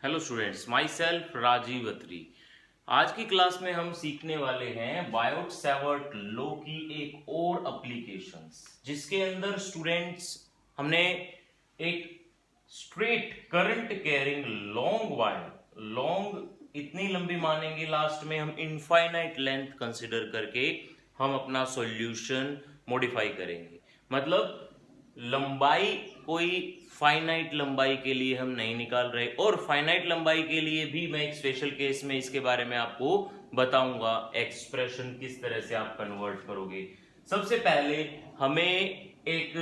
Hello students, myself Rajeev Atri. आज की class में हम सीखने वाले हैं बायोट सैवर्ट लॉ की एक और एप्लीकेशंस, जिसके अंदर स्टूडेंट्स हमने एक straight current carrying long wire, long इतनी लंबी मानेंगे, लास्ट में हम इनफाइनाइट लेंथ कंसिडर करके हम अपना सॉल्यूशन मॉडिफाई करेंगे। मतलब लंबाई कोई फाइनाइट लंबाई के लिए हम नहीं निकाल रहे, और फाइनाइट लंबाई के लिए भी मैं एक स्पेशल केस में इसके बारे में आपको बताऊंगा एक्सप्रेशन किस तरह से आप कन्वर्ट करोगे। सबसे पहले हमें एक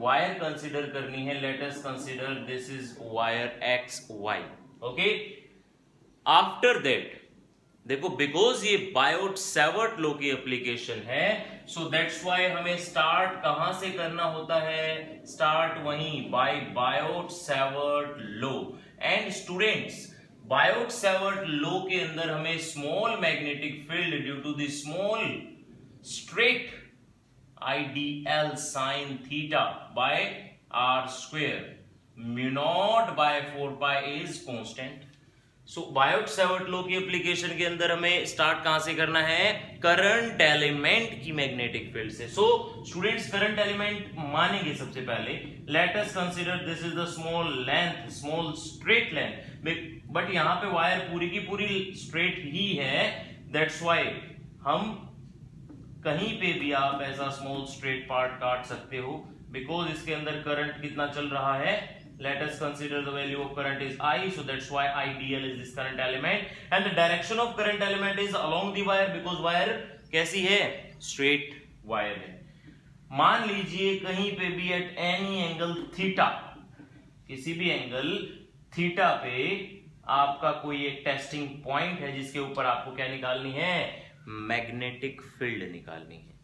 वायर कंसीडर करनी है। Let us consider this is wire x y. Okay, after that देखो, बिकॉज ये बायोट सैवर्ट लॉ की एप्लीकेशन है, सो दैट्स वाई हमें स्टार्ट कहां से करना होता है? स्टार्ट वहीं by Biot Savart law. And students, Biot Savart law के अंदर हमें small magnetic field due to the small straight ideal sine theta by r square mu naught by 4 pi is constant. So Biot Savart law की application के अंदर हमें start कहां से करना है? करंट एलिमेंट की मैग्नेटिक फील्ड से। सो स्टूडेंट्स, करंट एलिमेंट मानेंगे सबसे पहले। Late us consider this is the small length, small straight length, but यहां पे वायर पूरी की पूरी स्ट्रेट ही है। दैट्स वाई हम कहीं पे भी आप ऐसा स्मॉल स्ट्रेट पार्ट काट सकते हो, बिकॉज इसके अंदर करंट कितना चल रहा है? Let us consider the value of current is I, so that's why IDL is this current element, and the direction of current element is along the wire, because wire कैसी है? Straight wire है। मान लीजिए कहीं पे भी at any angle theta, किसी भी एंगल थीटा पे आपका कोई एक टेस्टिंग पॉइंट है जिसके ऊपर आपको क्या निकालनी है? मैग्नेटिक फील्ड निकालनी है।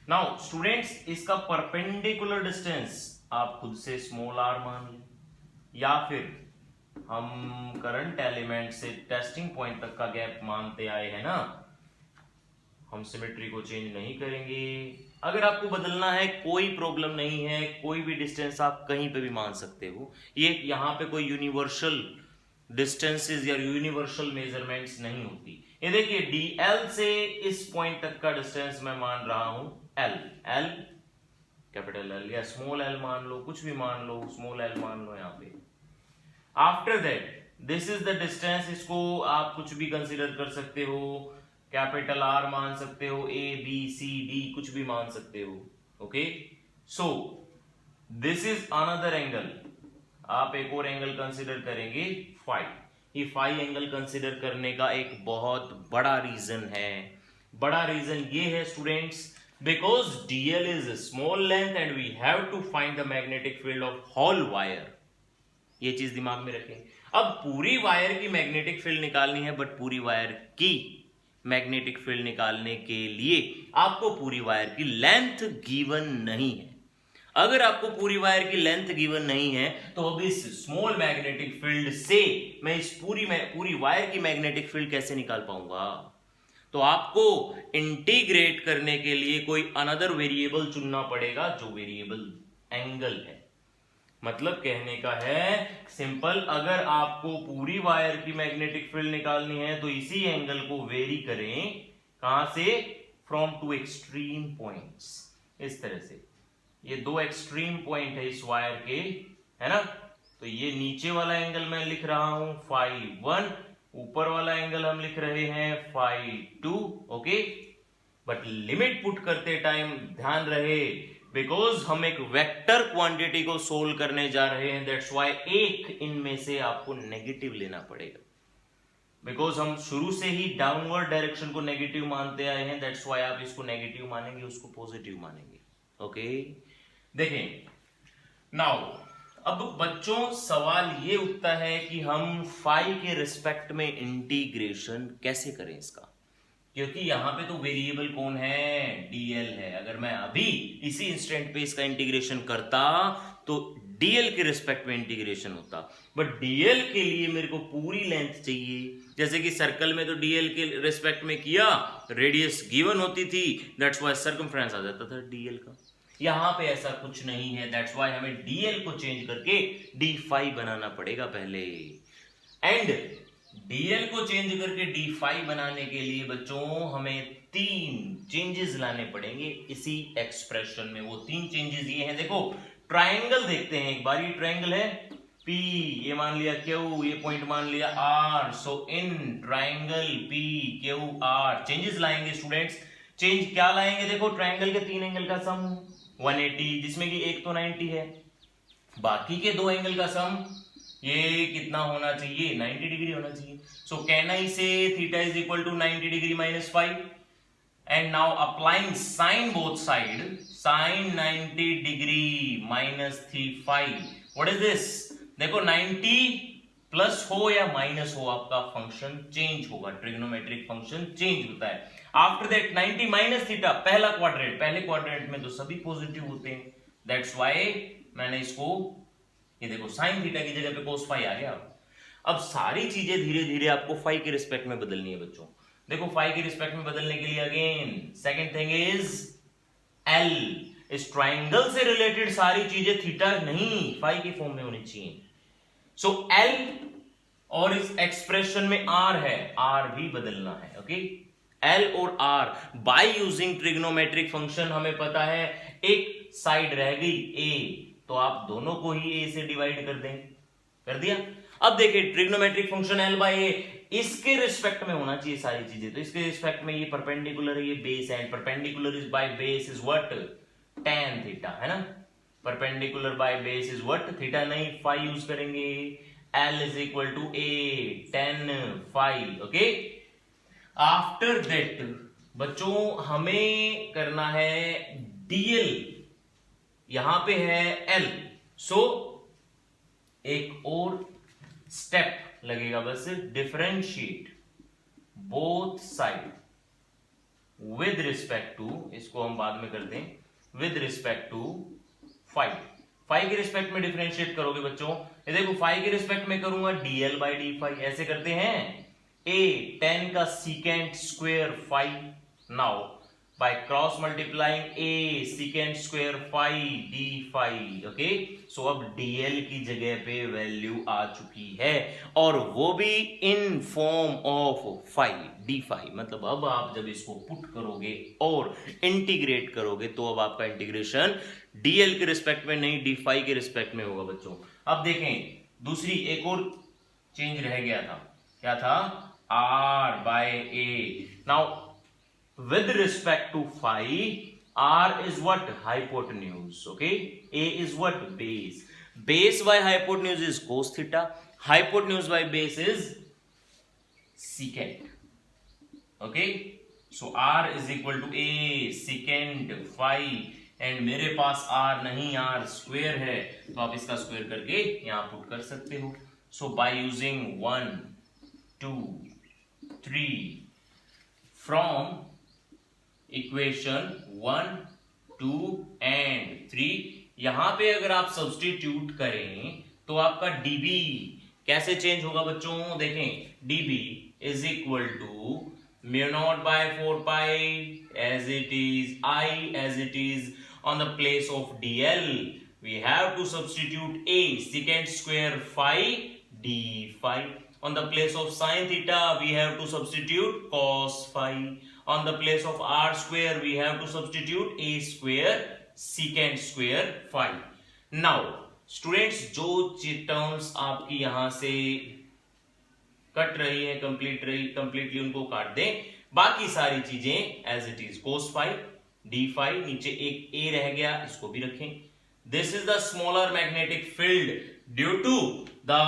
नाउ स्टूडेंट्स, इसका परपेंडिकुलर डिस्टेंस आप खुद से स्मॉल r मान लें, या फिर हम करंट एलिमेंट से टेस्टिंग पॉइंट तक का गैप मानते आए हैं ना, हम सिमेट्री को चेंज नहीं करेंगे। अगर आपको बदलना है कोई प्रॉब्लम नहीं है, कोई भी डिस्टेंस आप कहीं पे भी मान सकते हो। ये यहाँ पे कोई यूनिवर्सल डिस्टेंसेस या यूनिवर्सल मेजरमेंट्स नहीं होती। ये देखिए, डीएल से इस पॉइंट तक का डिस्टेंस मैं मान रहा हूं एल, एल कैपिटल एल या स्मॉल एल मान लो, कुछ भी मान लो, स्मॉल एल मान लो यहाँ पे। After that this is the distance, इसको आप कुछ भी कंसीडर कर सकते हो, कैपिटल आर मान सकते हो, ए बी सी डी कुछ भी मान सकते हो। Okay, so this is another angle. आप एक और एंगल कंसीडर करेंगे फाई। ये फाई एंगल कंसीडर करने का एक बहुत बड़ा रीजन है। बड़ा रीजन ये है students, because dl is a small length and we have to find the magnetic field of whole wire। ये चीज दिमाग में रखें। अब पूरी वायर की मैग्नेटिक फील्ड निकालनी है, बट पूरी वायर की मैग्नेटिक फील्ड निकालने के लिए आपको पूरी वायर की लेंथ गिवन नहीं है। अगर आपको पूरी वायर की लेंथ गिवन नहीं है, तो अब इस स्मॉल मैग्नेटिक फील्ड से मैं इस पूरी वायर की मैग्नेटिक फील्ड कैसे निकाल पाऊंगा? तो आपको इंटीग्रेट करने के लिए कोई अनदर वेरिएबल चुनना पड़ेगा, जो वेरिएबल एंगल है। मतलब कहने का है सिंपल, अगर आपको पूरी वायर की मैग्नेटिक फील्ड निकालनी है तो इसी एंगल को वेरी करें। कहां से? From two extreme points. इस तरह से ये दो एक्सट्रीम पॉइंट है इस वायर के, है ना? तो ये नीचे वाला एंगल मैं लिख रहा हूं फाई 1, ऊपर वाला एंगल हम लिख रहे हैं phi 2। Okay, but limit put करते टाइम ध्यान रहे, बिकॉज हम एक वेक्टर क्वांटिटी को सोल्व करने जा रहे हैं, दैट्स व्हाई एक इनमें से आपको नेगेटिव लेना पड़ेगा, बिकॉज हम शुरू से ही डाउनवर्ड डायरेक्शन को नेगेटिव मानते आए हैं। दैट्स व्हाई आप इसको नेगेटिव मानेंगे, उसको पॉजिटिव मानेंगे। ओके, देखें नाउ, अब बच्चों सवाल ये उठता है कि हम फाई के रिस्पेक्ट में इंटीग्रेशन कैसे करें इसका, क्योंकि यहां पे तो वेरिएबल कौन है? डीएल है। अगर मैं अभी इसी इंस्टेंट पे इसका इंटीग्रेशन करता तो डीएल के रिस्पेक्ट में इंटीग्रेशन होता, बट डीएल के लिए मेरे को पूरी लेंथ चाहिए। जैसे कि सर्कल में तो डीएल के रिस्पेक्ट में किया, रेडियस गिवन होती थी, दैट्स व्हाई सर्कमफ्रेंस आ जाता था डीएल का। यहां पे ऐसा कुछ नहीं है, दैट्स व्हाई हमें डीएल को चेंज करके डी फाई बनाना पड़ेगा पहले। एंड डीएल को चेंज करके डी फाई बनाने के लिए बच्चों हमें 3 चेंजेस लाने पड़ेंगे इसी एक्सप्रेशन में। वो 3 चेंजेस ये हैं, देखो ट्राइंगल देखते हैं एक बार। ये ट्राइंगल है P, ये मान लिया Q, ये पॉइंट मान लिया R। So in triangle P Q R changes लाएंगे स्टूडेंट्स। चेंज क्या लाएंगे, देखो ट्राइंगल के 3 एंगल का सम 180, जिसमें कि एक तो 90 है, बाकी के 2 एंगल का सम ये कितना होना चाहिए, 90 डिग्री होना चाहिए। सो can I say theta is equal to 90 degree minus 5 and now applying sine both side, sine 90 degree minus 5, what is this, देखो 90 प्लस हो या माइनस हो आपका फंक्शन चेंज होगा, ट्रिग्नोमेट्रिक फंक्शन चेंज होता है। आफ्टर दैट 90 माइनस थीटा, पहला quadrant, पहले क्वाड्रेंट में तो सभी पॉजिटिव होते हैं, दैट्स व्हाई मैंने इसको, ये देखो साइन थीटा की जगह पे कोस फाई आ गया। अब सारी चीजें धीरे धीरे आपको फाई के रिस्पेक्ट में बदलनी है बच्चों। देखो फाई के रिस्पेक्ट में बदलने के लिए again second thing is L, इस ट्राइंगल से रिलेटेड सारी चीजें थीटा नहीं फाई के फॉर्म में होनी चाहिए। सो एल और इस एक्सप्रेशन में आर है, आर भी बदलना है। ओके, एल और r by using trigonometric function हमें पता है एक साइड रह गई ए, तो आप दोनों को ही ए से डिवाइड कर दें, कर दिया। अब देखिए ट्रिग्नोमेट्रिक फंक्शन एल बाय ए, इसके रिस्पेक्ट में होना चाहिए सारी चीजें, तो इसके रिस्पेक्ट में ये परपेंडिकुलर है, ये बेस है, perpendicular is by base is what, tan theta, है ना। Perpendicular by base is what, theta नहीं फाई यूज करेंगे, L is equal to a tan phi. Okay, after that बच्चों हमें करना है dl, यहां पे है L, सो एक और स्टेप लगेगा बस, differentiate both side with respect to, इसको हम बाद में करते हैं, with respect to phi. Phi के रिस्पेक्ट में डिफरेंशिएट करोगे बच्चों, ये देखो फाई के रिस्पेक्ट में करूंगा dl बाई डी फाई, ऐसे करते हैं a tan का secant square phi, now by cross multiplying a secant square phi d phi। Okay, so अब dl की जगह पे वैल्यू आ चुकी है, और वो भी इन form of phi d phi, मतलब अब आप जब इसको पुट करोगे और इंटीग्रेट करोगे तो अब आपका इंटीग्रेशन dl के रिस्पेक्ट में नहीं d phi के रिस्पेक्ट में होगा बच्चों। अब देखें दूसरी एक और चेंज रह गया था, क्या था, r by a। Now with respect to phi, r is what, hypotenuse, okay, a is what, base, base by hypotenuse is cos theta, hypotenuse by base is secant। okay, so r is equal to a secant phi, and मेरे पास r नहीं, r square है, तो आप इसका square करके यहां put कर सकते हो। So by using 1 2 3 from equation 1 2 and 3, यहां पे अगर आप सब्स्टिट्यूट करें तो आपका dB कैसे चेंज होगा बच्चों, देखें dB is equal to mu naught by 4 pi as it is I as it is on the place of dl we have to substitute a secant square phi d phi, on the place of sin theta we have to substitute cos phi, on the place of r square we have to substitute a square secant square phi। now students जो terms आपकी यहां से cut रही है completely उनको काट दें, बाकी सारी चीजें as it is, cos phi d phi, नीचे एक a रह गया, इसको भी रखें। This is the smaller magnetic field due to the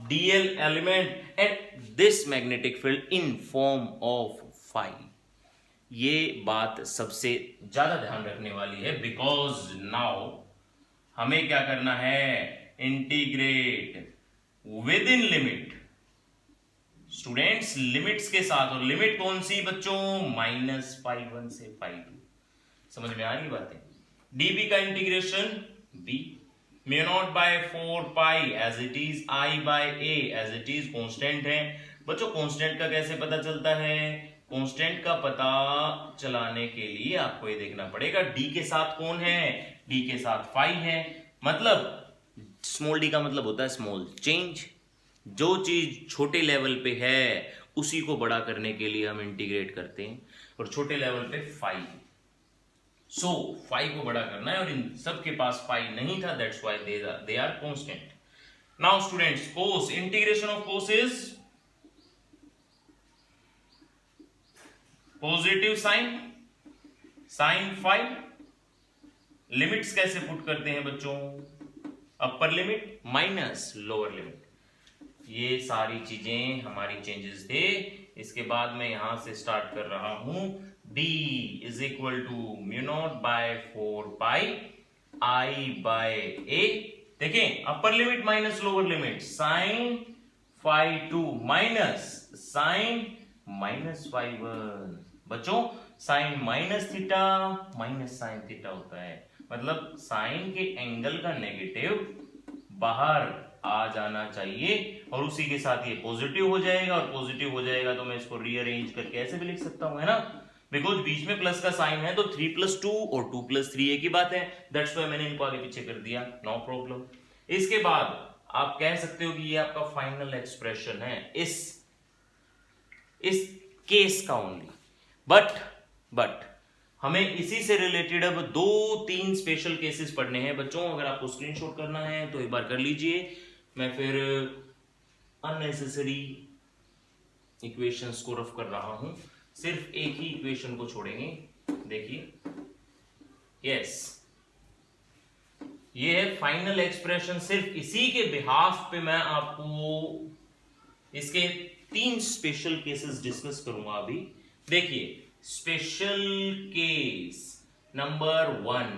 dl element and this magnetic field in form of phi। ये बात सबसे ज्यादा ध्यान रखने वाली है, बिकॉज नाउ हमें क्या करना है, integrate with in limit, students limits के साथ, और लिमिट कौन सी बच्चों, -φ1 से φ2, समझ में आ रही बातें। dB का integration b mu naught by 4 pi as it is, I by a as it is, constant है बच्चों। कांस्टेंट का कैसे पता चलता है, कांस्टेंट का पता चलाने के लिए आपको ये देखना पड़ेगा d के साथ कौन है, d के साथ फाई है, मतलब स्मॉल d का मतलब होता है स्मॉल चेंज, जो चीज छोटे लेवल पे है उसी को बड़ा करने के लिए हम इंटीग्रेट करते हैं, और छोटे लेवल पे फाई, सो फाई को बड़ा करना है, और इन सब के पास फाई नहीं था, that's why they are constant. Now students, cos, integration of cos is positive sine, sine phi. Limits कैसे पुट करते हैं बच्चों? Upper limit minus lower limit. ये सारी चीजें हमारी चेंजेस थे. इसके बाद मैं यहां से स्टार्ट कर रहा हूं. d is equal to mu naught by 4 pi I by a. देखें, upper limit minus lower limit, sine phi 2 minus sine minus phi 1. बच्चों, sine minus theta minus sine theta होता है, मतलब साइन के एंगल का नेगेटिव बाहर आ जाना चाहिए, और उसी के साथ ये पॉजिटिव हो जाएगा, और पॉजिटिव हो जाएगा तो मैं इसको रीअरेंज करके ऐसे भी लिख सकता हूं, है ना, बिकॉज बीच में प्लस का साइन है, तो 3 + 2 और 2 + 3 एक ही बात है. दैट्स व्हाई मैंने इनको आगे पीछे कर दिया, नो प्रॉब्लम. इसके बाद आप कह सकते हो कि ये आपका फाइनल एक्सप्रेशन है इस केस का ओनली. बट हमें इसी से रिलेटेड अब 2-3 स्पेशल केसेस पढ़ने हैं बच्चों. अगर आपको स्क्रीनशॉट करना है तो एक बार कर लीजिए. मैं फिर अननेसेसरी इक्वेशंस को रफ कर रहा हूं, सिर्फ एक ही इक्वेशन को छोड़ेंगे. देखिए, यस, ये है फाइनल एक्सप्रेशन. सिर्फ इसी के बिहाफ पे मैं आपको इसके 3 स्पेशल केसेस डिस्कस करूंगा अभी. देखिए, स्पेशल केस नंबर 1.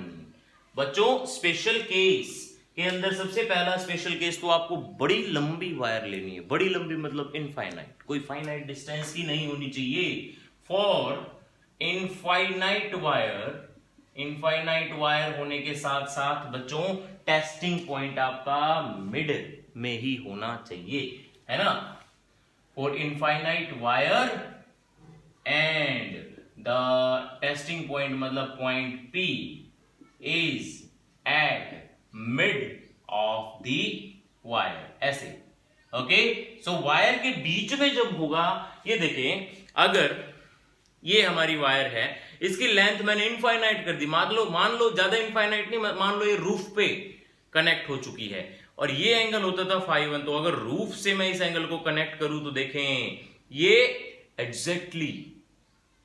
बच्चों, स्पेशल केस के अंदर सबसे पहला स्पेशल केस, तो आपको बड़ी लंबी वायर लेनी है. बड़ी लंबी मतलब इनफाइनाइट, कोई फाइनाइट डिस्टेंस की नहीं होनी चाहिए. फॉर इनफाइनाइट वायर होने के साथ साथ बच्चों टेस्टिंग पॉइंट आपका मिड में ही होना चाहिए, है ना. For infinite wire and the testing point मतलब point P is at mid of the wire, ऐसे. ओके, सो वायर के बीच में जब होगा, ये देखें, अगर ये हमारी वायर है, इसकी लेंथ मैंने इनफाइनाइट कर दी. मान लो ज्यादा इनफाइनाइट नहीं, मान लो ये रूफ पे कनेक्ट हो चुकी है, और ये एंगल होता था φ1. तो अगर रूफ से मैं इस एंगल को कनेक्ट करूं तो देखें, ये एग्जैक्टली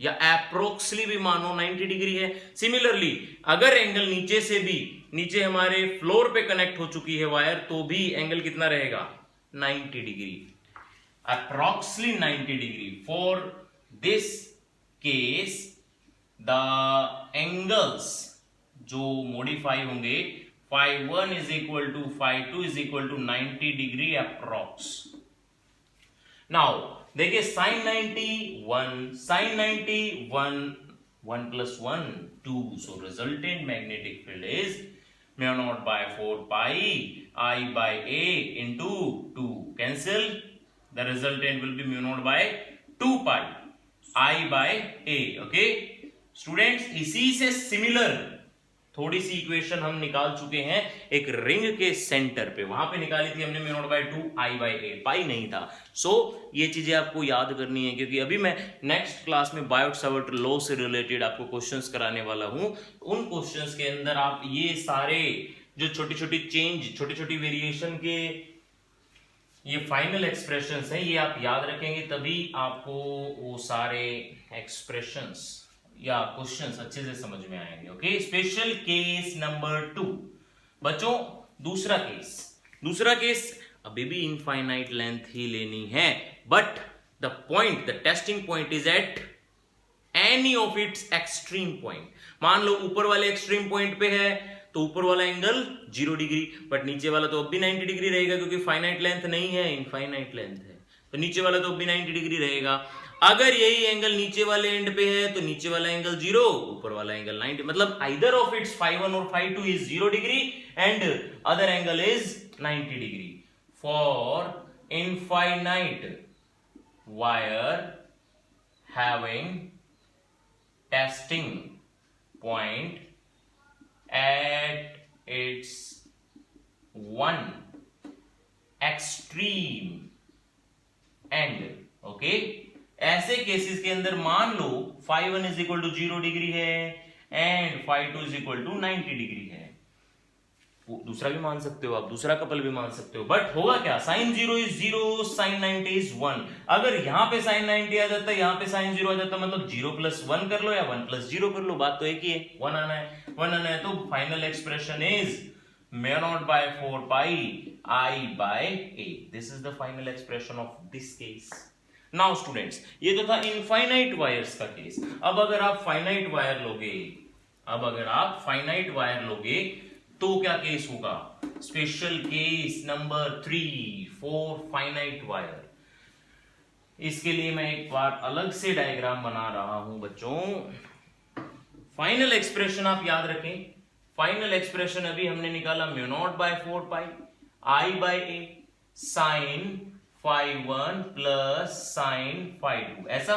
या अप्रोक्सली भी मानो 90 डिग्री है. सिमिलरली अगर एंगल नीचे से भी, नीचे हमारे फ्लोर पे कनेक्ट हो चुकी है वायर, तो भी एंगल कितना रहेगा? 90 degree, approximately 90 degree. For this case the angles जो मॉडिफाई होंगे, φ1 is equal to φ2 is equal to 90 degree approx. Now देखिए, sin 91 1 + 1 2, so resultant magnetic field is mu naught by 4 pi I by a into 2. Cancel, the resultant will be mu naught by 2 pi I by a. Okay students, इसी से similar थोड़ी सी equation हम निकाल चुके हैं एक ring के centre पे. वहां पे निकाली थी हमने mu naught by 2 I by ए, पाई नहीं था. सो ये चीजें आपको याद करनी है, क्योंकि अभी मैं नेक्स्ट क्लास में बायोट सावर्ट लॉ से रिलेटेड आपको क्वेश्चंस कराने वाला हूं. उन क्वेश्चंस के अंदर आप ये सारे जो छोटी छोटी चेंज, छोटी छोटी वेरिएशन के ये फाइनल एक्सप्रेशंस हैं, ये आप याद रखेंगे, तभी आपको वो सारे एक्सप्रेशंस या क्वेश्चंस अच्छे से समझ में आएंगे. Okay, special case number 2. बच्चों, दूसरा केस अभी भी इनफाइनाइट लेंथ ही लेनी है, but the testing point is at any of its extreme point. मान लो ऊपर वाले एक्सट्रीम पॉइंट पे है तो ऊपर वाला एंगल 0 डिग्री, बट नीचे वाला तो अब भी 90 डिग्री रहेगा, क्योंकि फाइनाइट लेंथ नहीं है, इनफाइनाइट लेंथ है, तो नीचे वाला तो अब भी 90 डिग्री रहेगा. अगर यही एंगल नीचे वाले एंड पे है तो नीचे वाला एंगल 0, ऊपर वाला एंगल 90, मतलब आइदर ऑफ इट्स φ1 और φ2 is 0 degree and other angle is 90 degree. For infinite wire having testing point at its one extreme end okay. ऐसे केसेस के अंदर मान लो φ1 इज इक्वल टू 0 डिग्री है and φ2 is equal to 90 degree है। दूसरा भी मान सकते हो आप, दूसरा कपल भी मान सकते हो, बट होगा क्या, sin 0 इज 0, sin 90 इज 1। अगर यहां पे sin 90 आ जाता है, यहां पे sin 0 आ जाता है, मतलब 0 प्लस 1 कर लो या 1 प्लस 0 कर लो, बात तो एक ही है, 1 आना है, 1 आना है। तो final expression is mu naught by 4 pi I by a। This is the final expression of this case. Now students, ये तो था इनफाइनाइट वायर्स का केस। अब अगर आप फाइनाइट वायर लोगे, तो क्या केस होगा, special case number 3 for finite wire. इसके लिए मैं एक बार अलग से डायग्राम बना रहा हूं बच्चों। फाइनल एक्सप्रेशन आप याद रखें, फाइनल एक्सप्रेशन अभी हमने निकाला mu naught by 4 pi I by a sine φ1 plus sine φ2, ऐसा।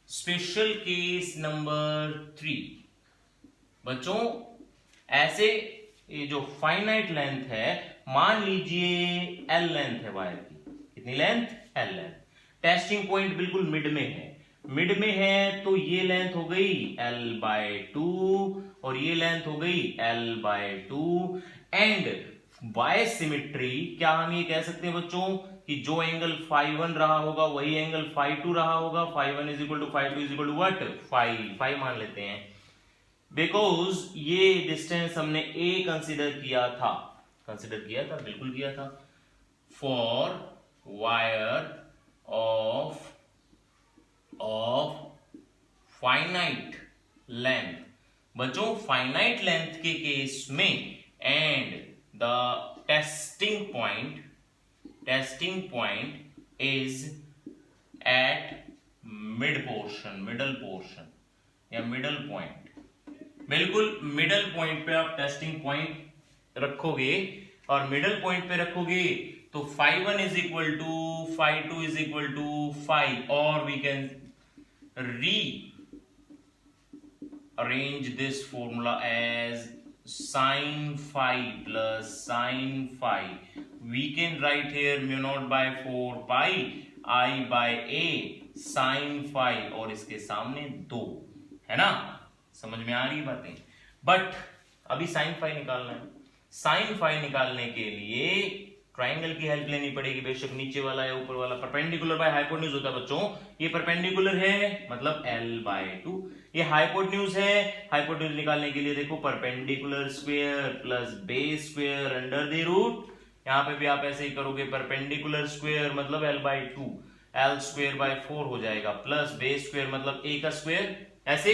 स्पेशल केस नंबर 3 बच्चों, ऐसे ये जो फाइनाइट लेंथ है, मान लीजिए L लेंथ है वायर की, कितनी length, L length. Testing point बिल्कुल मिड में है, तो ये लेंथ हो गई L बाय 2 और ये लेंथ हो गई L by 2। And by symmetry क्या हम ये कह सकते हैं बच्चों कि जो एंगल φ1 रहा होगा वही एंगल φ2 रहा होगा, φ1 is equal to φ2 is equal to what, phi मान लेते हैं, बिकॉज ये डिस्टेंस हमने a कंसीडर किया था, बिल्कुल किया था, for wire of finite length. बच्चों फाइनाइट लेंथ के केस में and the testing point is eight middle portion या मिडल पॉइंट। बिल्कुल मिडल पॉइंट पे आप टेस्टिंग पॉइंट रखोगे, और मिडल पॉइंट पे रखोगे तो φ1 is equal to φ2 is equal to φ, और we can rearrange this formula as sin phi plus sin phi. We can write here mu naught by 4 pi I by a sin phi, और इसके सामने 2 है ना, समझ में आ रही बातें। बट अभी sin phi निकालना है, sin phi निकालने के लिए ट्राइंगल की हेल्प लेनी पड़ेगी, बेशक नीचे वाला या ऊपर वाला। परपेंडिकुलर बाय हाइपोटेन्यूज होता है बच्चों, ये परपेंडिकुलर है मतलब L बाय 2, ये हाइपोटेन्यूज है। हाइपोटेन्यूज निकालने के लिए देखो perpendicular square plus base square under the root, यहां पे भी आप ऐसे ही करोगे, परपेंडिकुलर स्क्वायर मतलब L by 2, L square by 4 हो जाएगा, प्लस बेस स्क्वायर मतलब a का स्क्वायर, ऐसे।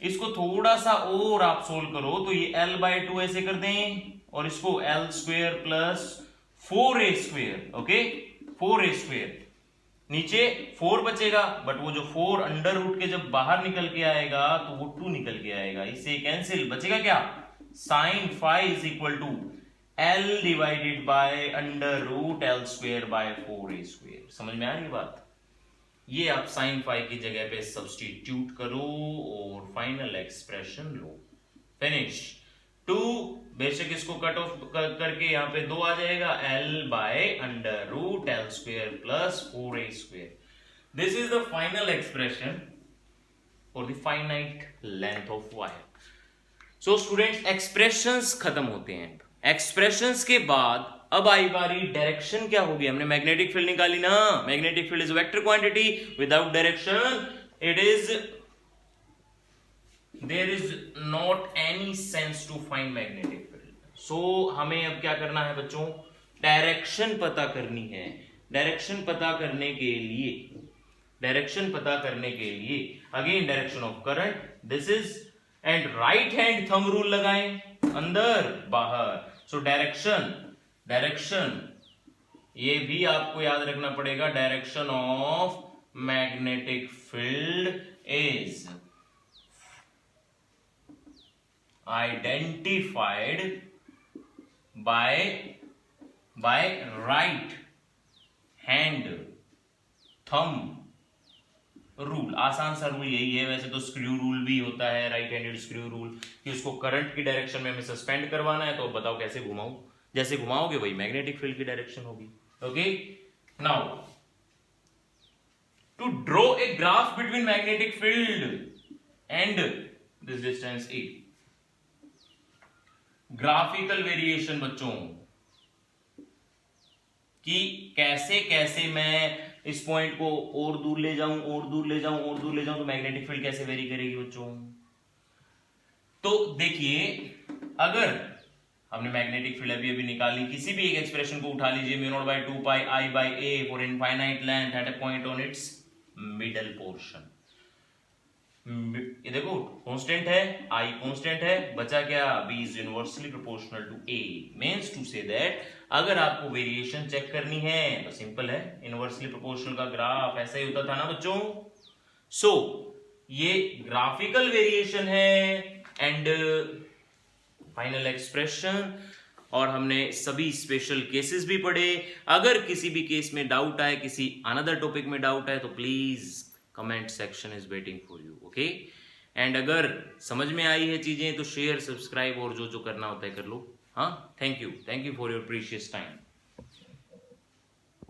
इसको थोड़ा सा और आप सोल्व करो तो ये L बाय 2 ऐसे कर दें, और इसको L square plus 4a square, okay, 4a square, नीचे 4 बचेगा, बट वो जो 4 अंडर रूट के जब बाहर निकल के आएगा तो वो 2 निकल के आएगा, इससे कैंसिल, बचेगा क्या, sine phi is equal to L divided by under root L square by 4a square. समझ में आ रही बात, ये आप साइन फाई की जगह पे सब्स्टिट्यूट करो और फाइनल एक्सप्रेशन लो, फिनिश। 2 बेशक इसको कट ऑफ करके यहाँ पे 2 आ जाएगा, L by under root L square plus 4a square. This is the final expression for the finite length of wire. So students expressions खत्म होते हैं, एक्सप्रेशंस के बाद अब आई बारी डायरेक्शन क्या होगी। हमने मैग्नेटिक फील्ड निकाली ना, magnetic field is vector quantity, without direction it is there is not any sense to find magnetic field. So हमें अब क्या करना है बच्चों, डायरेक्शन पता करनी है। डायरेक्शन पता करने के लिए again direction of current, this is, and right hand thumb rule लगाएं, अंदर बाहर। सो डायरेक्शन ये भी आपको याद रखना पड़ेगा, direction of magnetic field is identified by right hand thumb rule. आसान सा रूल यही है, वैसे तो स्क्रू रूल भी होता है, राइट हैंडेड स्क्रू रूल, कि उसको करंट की डायरेक्शन में हमें सस्पेंड करवाना है, तो बताओ कैसे घुमाऊं, जैसे घुमाओगे वही मैग्नेटिक फील्ड की डायरेक्शन होगी, okay. Now to draw a graph between magnetic field and this distance a. Graphical variation बच्चों कि कैसे कैसे मैं इस पॉइंट को और दूर ले जाऊं और दूर ले जाऊं और दूर ले जाऊं तो मैग्नेटिक फील्ड कैसे वेरी करेगी बच्चों। तो देखिए अगर हमने मैग्नेटिक फील्ड अभी निकाली, किसी भी एक एक्सप्रेशन को उठा लीजिए, mu naught by 2 pi I by a for infinite length at a point on its middle portion. ये देखो कांस्टेंट है, आई कांस्टेंट है, बचा क्या, b is inversely proportional to a। Means to say that अगर आपको वेरिएशन चेक करनी है तो सिंपल है, इनवर्सली प्रोपोर्शनल का ग्राफ ऐसा ही होता था ना बच्चों। सो ये ग्राफिकल वेरिएशन है एंड फाइनल एक्सप्रेशन, और हमने सभी स्पेशल केसेस भी पढ़े। अगर किसी भी केस में डाउट आए, किसी अनदर टॉपिक में डाउट आए तो please comment section is waiting for you, okay. And अगर समझ में आई है चीजें तो शेयर, सब्सक्राइब और जो जो करना होता है कर लो। हाँ, thank you for your precious time.